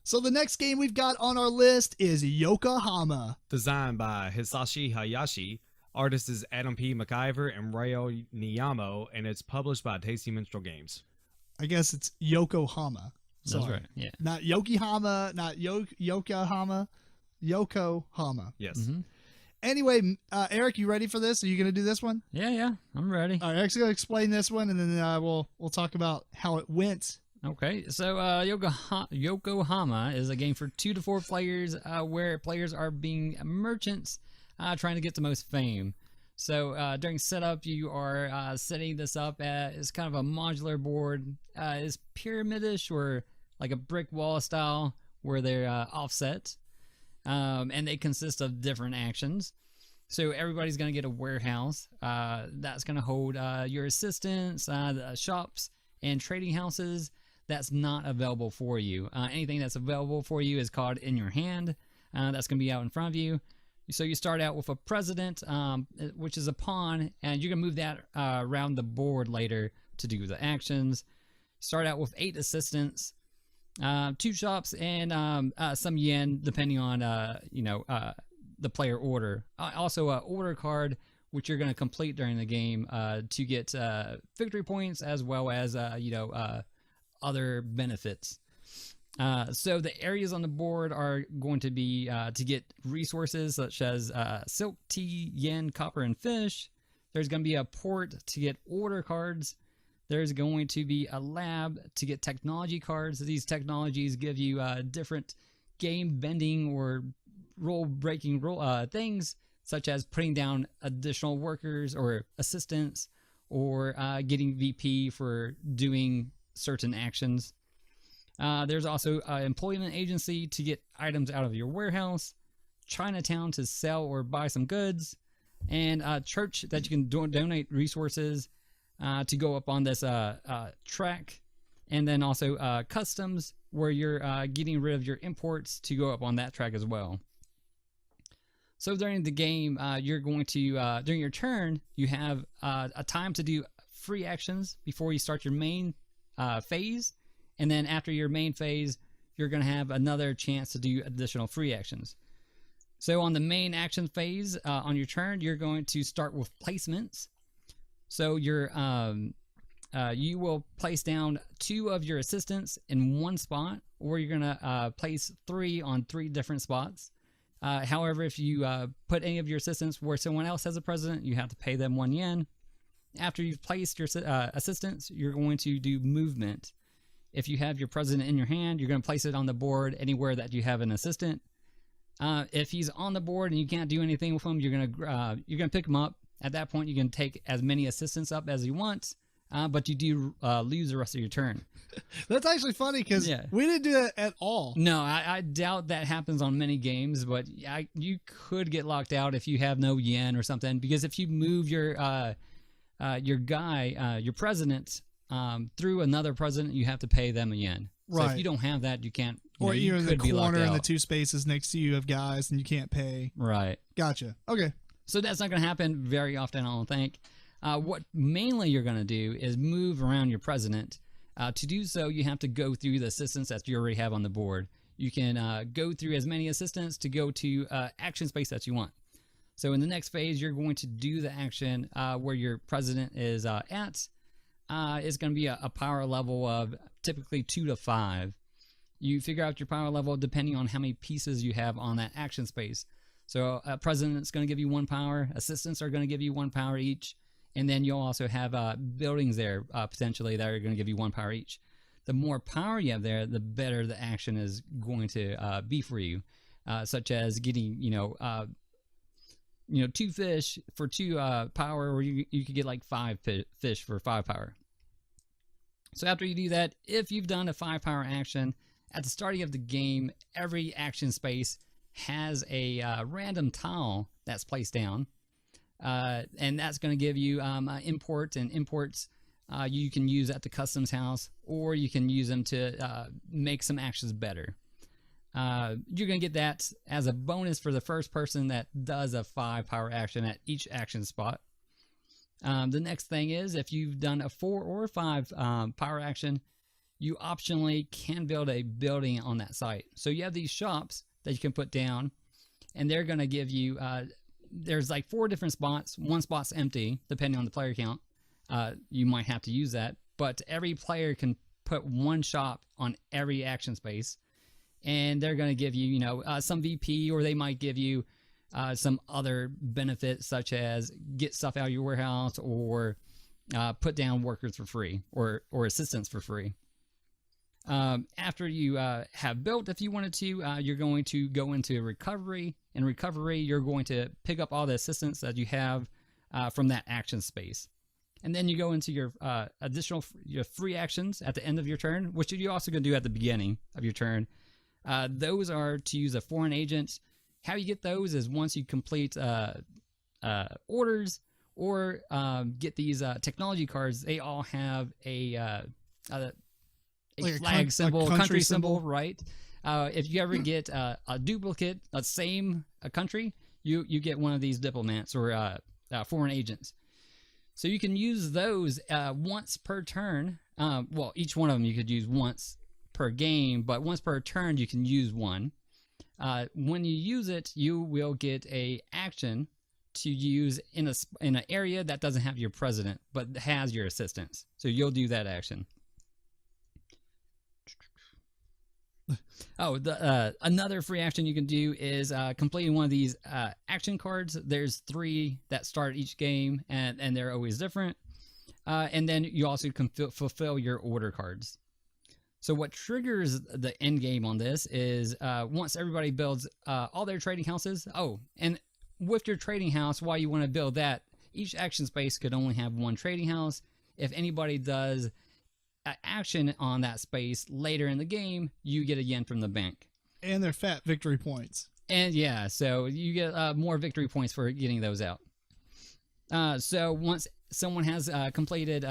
So the next game we've got on our list is Yokohama. Designed by Hisashi Hayashi, artist is Adam P. McIver and Rayo Nyamo, and it's published by Tasty Minstrel Games. I guess it's Yokohama. That's right. Yeah. Not Yokohama, not Yokohama. Yokohama. Yes. Mm-hmm. Anyway, Eric, you ready for this? Are you going to do this one? Yeah, I'm ready. All right, Eric's going to explain this one, and then we'll talk about how it went. Okay, so Yokohama is a game for 2 to 4 players where players are being merchants trying to get the most fame. So during setup, you are setting this up as kind of a modular board. It's pyramidish or like a brick wall style where they're offset. And they consist of different actions. So everybody's going to get a warehouse that's going to hold your assistants, the shops, and trading houses. That's not available for you. Anything that's available for you is called in your hand. That's going to be out in front of you. So you start out with a president, which is a pawn, and you're going to move that around the board later to do the actions. Start out with 8 assistants, 2 shops, and some yen, depending on the player order. Also, an order card, which you're going to complete during the game to get victory points as well as other benefits. So the areas on the board are going to be to get resources such as silk, tea, yen, copper, and fish. There's going to be a port to get order cards. There's going to be a lab to get technology cards. These technologies give you different game bending or rule breaking things, such as putting down additional workers or assistants, or getting VP for doing certain actions. There's also an employment agency to get items out of your warehouse, Chinatown to sell or buy some goods, and a church that you can donate resources to go up on this track, and then also customs where you're getting rid of your imports to go up on that track as well. So during the game, you're going to, during your turn, you have a time to do free actions before you start your main phase. And then after your main phase, you're going to have another chance to do additional free actions. So on the main action phase, on your turn, you're going to start with placements. So you're, you will place down 2 of your assistants in one spot, or you're going to place 3 on 3 different spots. However, if you put any of your assistants where someone else has a president, you have to pay them 1 yen. After you've placed your assistants, you're going to do movement. If you have your president in your hand, you're going to place it on the board anywhere that you have an assistant. If he's on the board and you can't do anything with him, you're gonna pick him up. At that point, you can take as many assistants up as you want, but you do lose the rest of your turn. That's actually funny because we didn't do that at all. No, I doubt that happens on many games, but you could get locked out if you have no yen or something. Because if you move your president through another president, you have to pay them a yen. Right. So if you don't have that, you can't. Or you're in the corner in the out. 2 spaces next to you of guys and you can't pay. Right. Gotcha. Okay. So that's not going to happen very often, I don't think. What mainly you're going to do is move around your president. To do so, you have to go through the assistants that you already have on the board. You can go through as many assistants to go to action space that you want. So in the next phase, you're going to do the action where your president is at. It's going to be a power level of typically 2 to 5. You figure out your power level depending on how many pieces you have on that action space. So a president's going to give you 1 power. Assistants are going to give you 1 power each. And then you'll also have buildings there potentially that are going to give you 1 power each. The more power you have there, the better the action is going to be for you, such as getting 2 fish for 2 power, or you could get like 5 fish for 5 power. So after you do that, if you've done a 5 power action, at the starting of the game, every action space has a random tile that's placed down. And that's going to give you imports, and imports you can use at the customs house, or you can use them to make some actions better. You're going to get that as a bonus for the first person that does a 5 power action at each action spot. The next thing is, if you've done a 4 or 5 power action, you optionally can build a building on that site. So you have these shops that you can put down, and they're going to give you, there's like 4 different spots. One spot's empty, depending on the player count. You might have to use that, but every player can put one shop on every action space, and they're going to give you, some VP, or they might give you some other benefits, such as get stuff out of your warehouse, or put down workers for free, or assistants for free. After you have built, if you wanted to, you're going to go into recovery. In recovery, you're going to pick up all the assistants that you have from that action space. And then you go into your your free actions at the end of your turn, which you also going to do at the beginning of your turn. Those are to use a foreign agent. How you get those is once you complete orders or get these technology cards. They all have a flag symbol, country symbol, right? If you ever get a duplicate, a same country, you get one of these diplomats or foreign agents. So you can use those once per turn. Well, each one of them you could use once per game, but once per turn you can use one. When you use it, you will get a action to use in an area that doesn't have your president, but has your assistants. So you'll do that action. Oh, another free action you can do is completing one of these action cards. There's 3 that start each game, and they're always different. And then you also can fulfill your order cards. So what triggers the end game on this is once everybody builds all their trading houses. Oh, and with your trading house, while you want to build that, each action space could only have 1 trading house. If anybody does action on that space later in the game, you get a yen from the bank. And they're fat victory points. And yeah, so you get more victory points for getting those out. So once someone has completed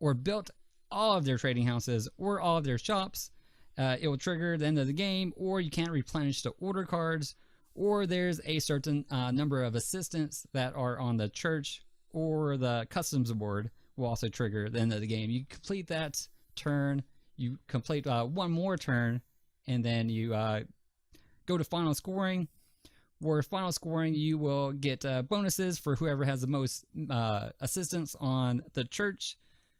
or built all of their trading houses or all of their shops, it will trigger the end of the game, or you can't replenish the order cards, or there's a certain number of assistants that are on the church or the customs board will also trigger the end of the game. You complete that turn, you complete 1 more turn, and then you go to final scoring. Where final scoring, you will get bonuses for whoever has the most assistants on the church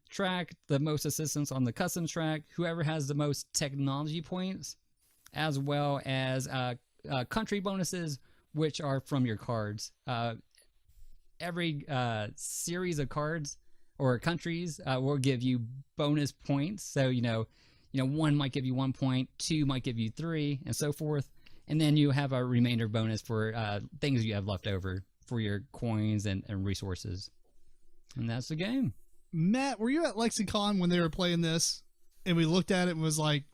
track, the most assistants on the customs track, whoever has the most technology points, as well as country bonuses, which are from your cards. Every series of cards or countries will give you bonus points. So, 1 might give you 1 point, 2 might give you 3, and so forth. And then you have a remainder bonus for things you have left over for your coins and resources. And that's the game. Matt, were you at Lexicon when they were playing this? And we looked at it and was like,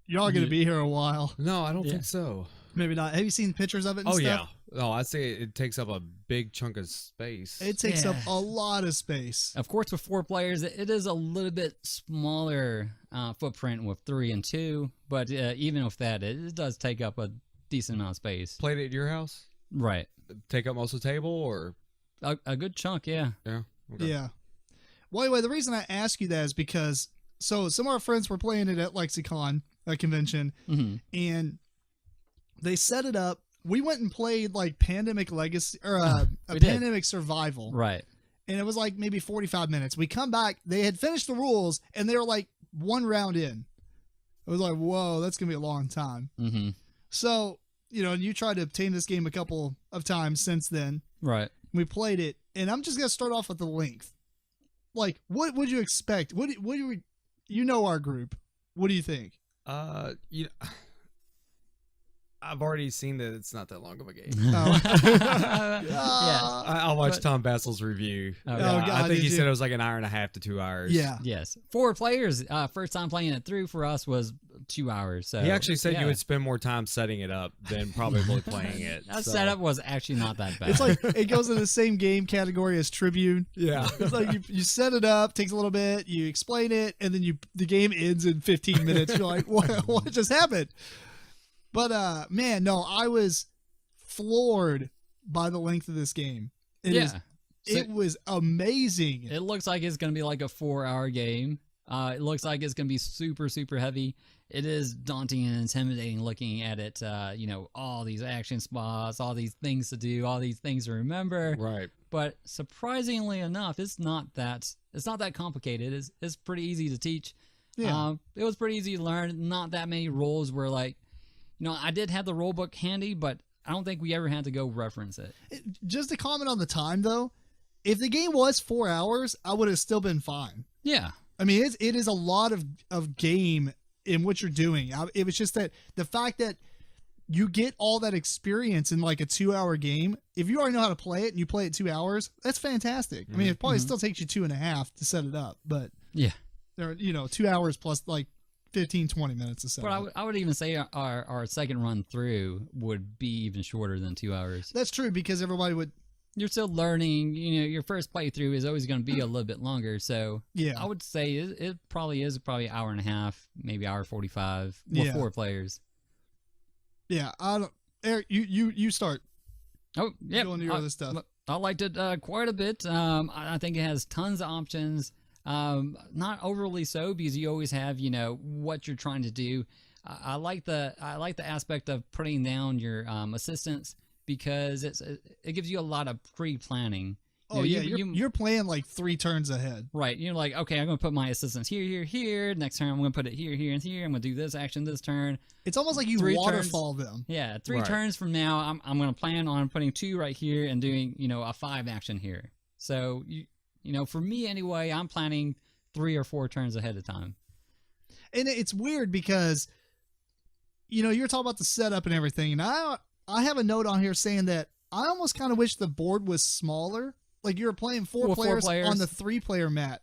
y'all going to be here a while. No, I don't think so. Maybe not. Have you seen pictures of it and stuff? Yeah. No, I'd say it takes up a big chunk of space. It takes up a lot of space. Of course, with 4 players, it is a little bit smaller footprint with 3 and 2. But even with that, it does take up a decent amount of space. Played it at your house? Right. Take up most of the table, or? A good chunk, yeah. Yeah. Okay. Yeah. Well, anyway, the reason I ask you that is because, so some of our friends were playing it at Lexicon, a convention, and they set it up. We went and played like Pandemic Legacy, or a Pandemic Survival. Right. And it was like maybe 45 minutes. We come back, they had finished the rules, and they were like 1 round in. It was like, whoa, that's going to be a long time. So, and you tried to obtain this game a couple of times since then. Right. We played it, and I'm just going to start off with the length. Like, what would you expect? What do our group. What do you think? I've already seen that it's not that long of a game. I watched Tom Bassel's review. God, I think he you? said it was like an hour and a half to 2 hours. Yeah. Yes. 4 players. First time playing it through for us was 2 hours. So he actually said you would spend more time setting it up than probably playing it. That setup was actually not that bad. It's like it goes in the same game category as Tribune. Yeah. It's like you set it up, takes a little bit, you explain it, and then the game ends in 15 minutes. You're like, what just happened? But man, no, I was floored by the length of this game. It was amazing. It looks like it's going to be like a 4-hour game. It looks like it's going to be super, super heavy. It is daunting and intimidating looking at it. All these action spots, all these things to do, all these things to remember. Right. But surprisingly enough, it's not that complicated. It's pretty easy to teach. Yeah. It was pretty easy to learn. Not that many rules were like, I did have the rule book handy, but I don't think we ever had to go reference it. Just to comment on the time, though, if the game was 4 hours, I would have still been fine. Yeah. I mean, it is a lot of game in what you're doing. It was just that the fact that you get all that experience in like a 2-hour game. If you already know how to play it and you play it 2 hours, that's fantastic. I mean, it probably still takes you 2.5 to set it up, but yeah, there, 2 hours plus like 15, 20 minutes to set but it up. I would even say our second run through would be even shorter than 2 hours. That's true because everybody would. You're still learning. Your first playthrough is always going to be a little bit longer. So Yeah. I would say it probably is hour and a half, maybe hour 45 with 4 players. Yeah, I don't. Eric, you start. Oh, yeah. Go into your other stuff. I liked it quite a bit. I think it has tons of options. Not overly so because you always have what you're trying to do. I like the aspect of putting down your assistants because it gives you a lot of pre-planning. Oh yeah, you're playing like 3 turns ahead. Right. You're like, okay, I'm going to put my assistants here. Next turn, I'm going to put it here, and here. I'm going to do this action this turn. It's almost like you waterfall them. Yeah, 3 turns from now, I'm going to plan on putting 2 right here and doing, a 5 action here. So, for me anyway, I'm planning 3 or 4 turns ahead of time. And it's weird because, you're talking about the setup and everything, and I have a note on here saying that I almost kind of wish the board was smaller. Like you were playing 4 players on the 3-player mat.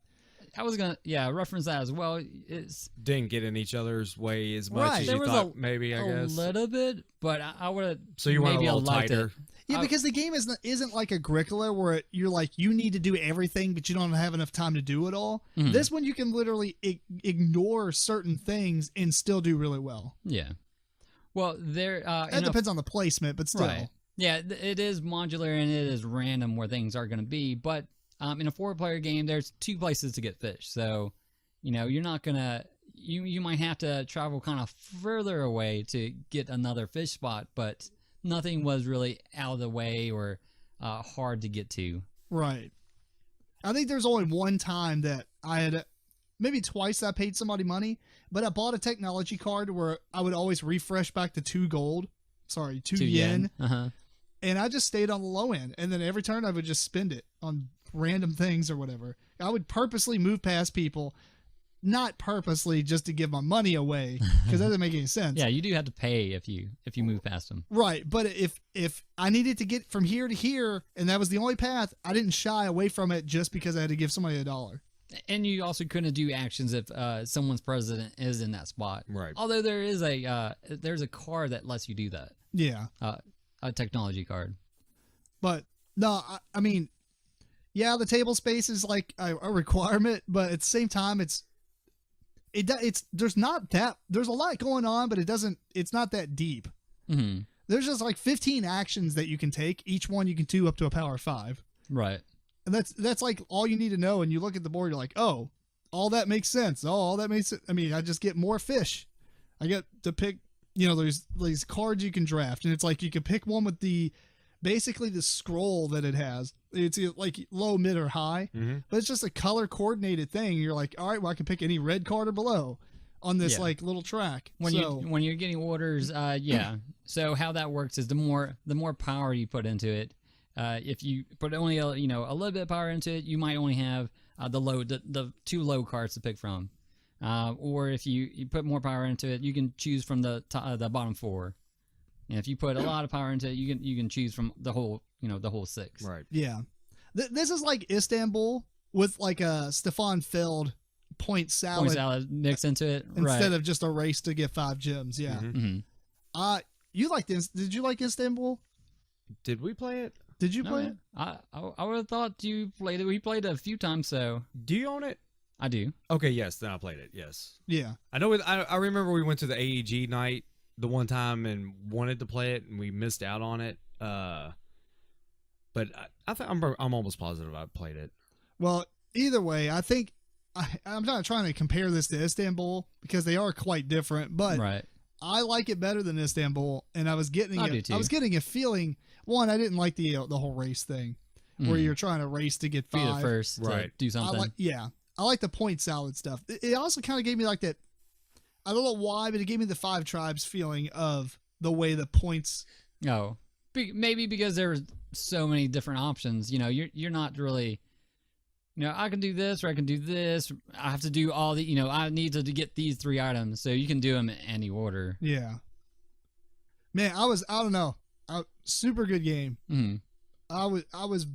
I was gonna reference that as well. It's didn't get in each other's way as much as you thought. Maybe I guess a little bit, but I would have. So you want a little tighter. Yeah, because the game isn't like Agricola where you're like you need to do everything, but you don't have enough time to do it all. Mm-hmm. This one you can literally ignore certain things and still do really well. Yeah. Well, that depends on the placement, but still. Right. Yeah, it is modular and it is random where things are going to be. But in a 4-player game, there's 2 places to get fish. So, you're not going to... You might have to travel kind of further away to get another fish spot, but nothing was really out of the way or hard to get to. Right. I think there's only one time that I had... Maybe twice I paid somebody money, but I bought a technology card where I would always refresh back to 2 yen. Uh-huh. And I just stayed on the low end. And then every turn I would just spend it on random things or whatever. I would purposely move past people, not purposely just to give my money away because that doesn't make any sense. Yeah, you do have to pay if you move past them. Right. But if I needed to get from here to here and that was the only path, I didn't shy away from it just because I had to give somebody $1. And you also couldn't do actions if someone's president is in that spot. Right. Although there is there's a card that lets you do that. Yeah. A technology card. But no, I mean, yeah, the table space is like a requirement, but at the same time, there's a lot going on, but it's not that deep. Mm-hmm. There's just like 15 actions that you can take. Each one you can do up to a power 5. Right. And that's like all you need to know. And you look at the board, you're like, oh, all that makes sense. Oh, all that makes sense. I mean, I just get more fish. I get to pick, there's these cards you can draft, and it's like you can pick one with basically the scroll that it has. It's like low, mid, or high, but it's just a color coordinated thing. You're like, all right, well, I can pick any red card or below on this like little track. When you're getting orders, yeah. So how that works is the more power you put into it. If you put only a little bit of power into it, you might only have the 2 low cards to pick from. Or if you put more power into it, you can choose from the bottom 4. And if you put a lot of power into it, you can choose from the whole 6. Right. Yeah. This is like Istanbul with like a Stefan Feld point salad mixed into it instead of just a race to get 5 gems. Yeah. Mm-hmm. You like this? Did you like Istanbul? Did we play it? Did you play it? I would have thought you played it. We played it a few times, so. Do you own it? I do. Okay, yes, then I played it, yes. Yeah. I know. I remember we went to the AEG night the one time and wanted to play it, and we missed out on it. But I think I'm almost positive I played it. Well, either way, I think I'm not trying to compare this to Istanbul because they are quite different, but Right. I like it better than Istanbul, and I was getting I do too. a feeling. One, I didn't like the whole race thing where you're trying to race to get Be the 5. first to Right. do something. I like the point salad stuff. It also kind of gave me like that. I don't know why, but it gave me the 5 tribes feeling of the way the points. Oh, maybe because there were so many different options. You know, you're not really. You know, I can do this or I can do this. I have to do all the. You know, I need to get these 3 items, so you can do them in any order. Yeah. Man, I don't know. Super good game. Mm-hmm. I was.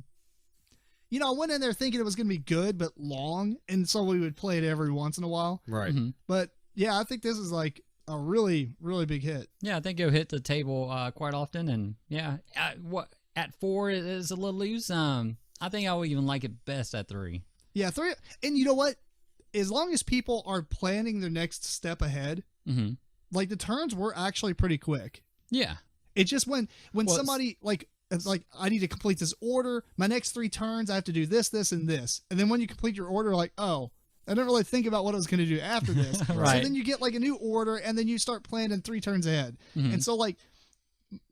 You know, I went in there thinking it was going to be good, but long, and so we would play it every once in a while. Right. Mm-hmm. But yeah, I think this is like a really, really big hit. Yeah, I think you'll hit the table quite often, and at 4 it is a little loose. I think I would even like it best at 3. Yeah, 3. And you know what? As long as people are planning their next step ahead, Mm-hmm. like the turns were actually pretty quick. Yeah. It just when somebody like it's like I need to complete this order. My next 3 turns, I have to do this, this, and this. And then when you complete your order, like, oh, I don't really think about what I was going to do after this. Right. So then you get like a new order, and then you start planning 3 turns ahead. Mm-hmm. And so like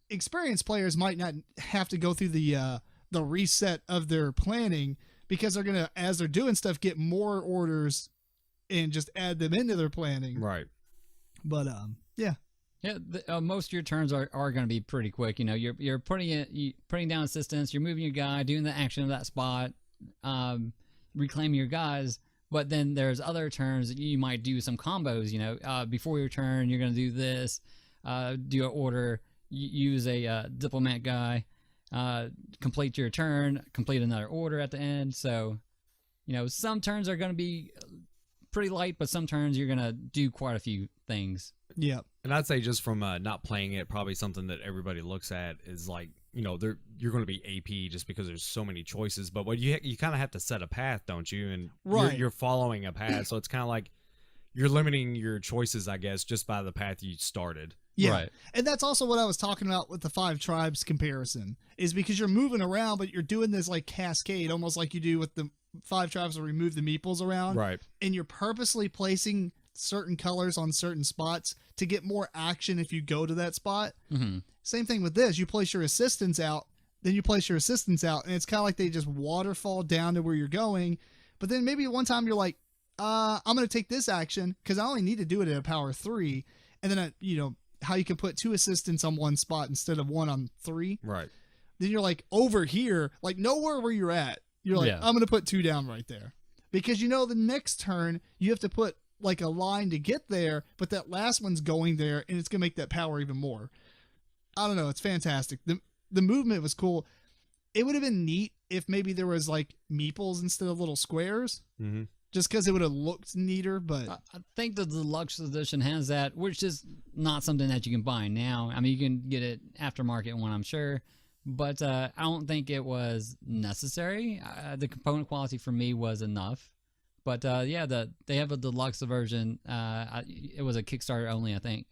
experienced players might not have to go through the reset of their planning because they're gonna, as they're doing stuff, get more orders and just add them into their planning. Right. But yeah. Yeah, most of your turns are going to be pretty quick. You know, you're putting down assistance, you're moving your guy, doing the action of that spot, reclaiming your guys. But then there's other turns that you might do some combos. You know, before your turn, you're going to do this, do an order, use a diplomat guy, complete your turn, complete another order at the end. So, you know, some turns are going to be pretty light, but some turns you're going to do quite a few things. Yeah. And I'd say just from not playing it, probably something that everybody looks at is like, you know, you're going to be AP just because there's so many choices. But what you kind of have to set a path, don't you? And right. you're following a path, so it's kind of like you're limiting your choices, I guess, just by the path you started. Yeah. Right. And that's also what I was talking about with the 5 tribes comparison, is because you're moving around, but you're doing this like cascade, almost like you do with the 5 tribes where we move the meeples around. Right. And you're purposely placing certain colors on certain spots to get more action if you go to that spot. Mm-hmm. Same thing with this. You place your assistants out, then you place your assistants out, and it's kind of like they just waterfall down to where you're going. But then maybe one time you're like, I'm going to take this action because I only need to do it at a power 3. And then, you know, how you can put 2 assistants on one spot instead of 1 on 3. Right. Then you're like over here, like nowhere where you're at. You're like, Yeah. I'm going to put 2 down right there. Because you know the next turn you have to put like a line to get there, but that last one's going there and it's going to make that power even more. I don't know. It's fantastic. The movement was cool. It would have been neat if maybe there was like meeples instead of little squares, Mm-hmm. just because it would have looked neater. But I think the deluxe edition has that, which is not something that you can buy now. I mean, you can get it aftermarket one, I'm sure, but I don't think it was necessary. The component quality for me was enough. But yeah, they have a deluxe version. It was a Kickstarter only, I think.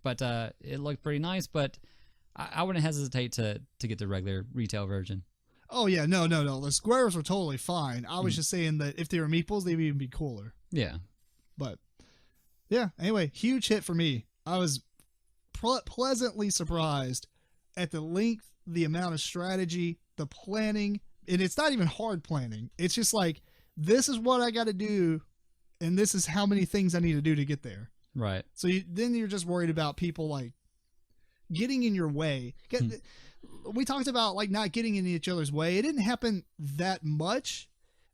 But it looked pretty nice. But I wouldn't hesitate to get the regular retail version. oh yeah, no. The squares were totally fine. I was just saying that if they were meeples, they'd even be cooler. Yeah. But yeah, anyway, huge hit for me. I was pleasantly surprised at the length, the amount of strategy, the planning, and it's not even hard planning. It's just like, this is what I got to do, and this is how many things I need to do to get there. Right. So then you're just worried about people like getting in your way. We talked about like not getting in each other's way. It didn't happen that much,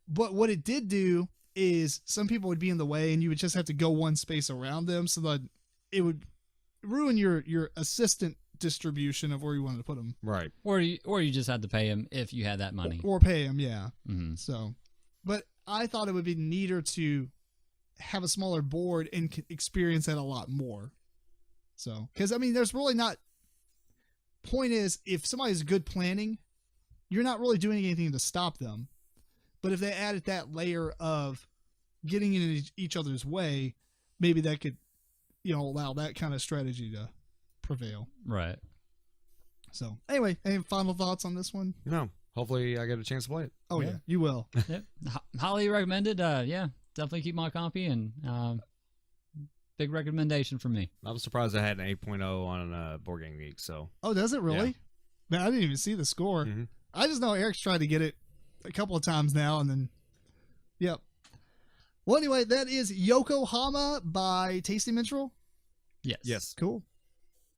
but what it did do is some people would be in the way, and you would just have to go one space around them, so that it would ruin your assistant distribution of where you wanted to put them. Right. Or you just had to pay him if you had that money. Or pay them, yeah. Mm-hmm. So, but I thought it would be neater to have a smaller board and experience that a lot more. So, because I mean, there's really not. Point is, if somebody's good planning, you're not really doing anything to stop them. But if they added that layer of getting in each other's way, maybe that could, you know, allow that kind of strategy to prevail. Right. So, anyway, any final thoughts on this one? No. Hopefully I get a chance to play it. Oh, yeah, you will. Yep. highly recommended. Yeah, definitely keep my copy, and big recommendation for me. I was surprised I had an 8.0 on Board Game Geek. So. Oh, does it really? Yeah. Man, I didn't even see the score. Mm-hmm. I just know Eric's tried to get it a couple of times now, and then, yep. Well, anyway, that is Yokohama by Tasty Minstrel. Yes. Yes. Cool.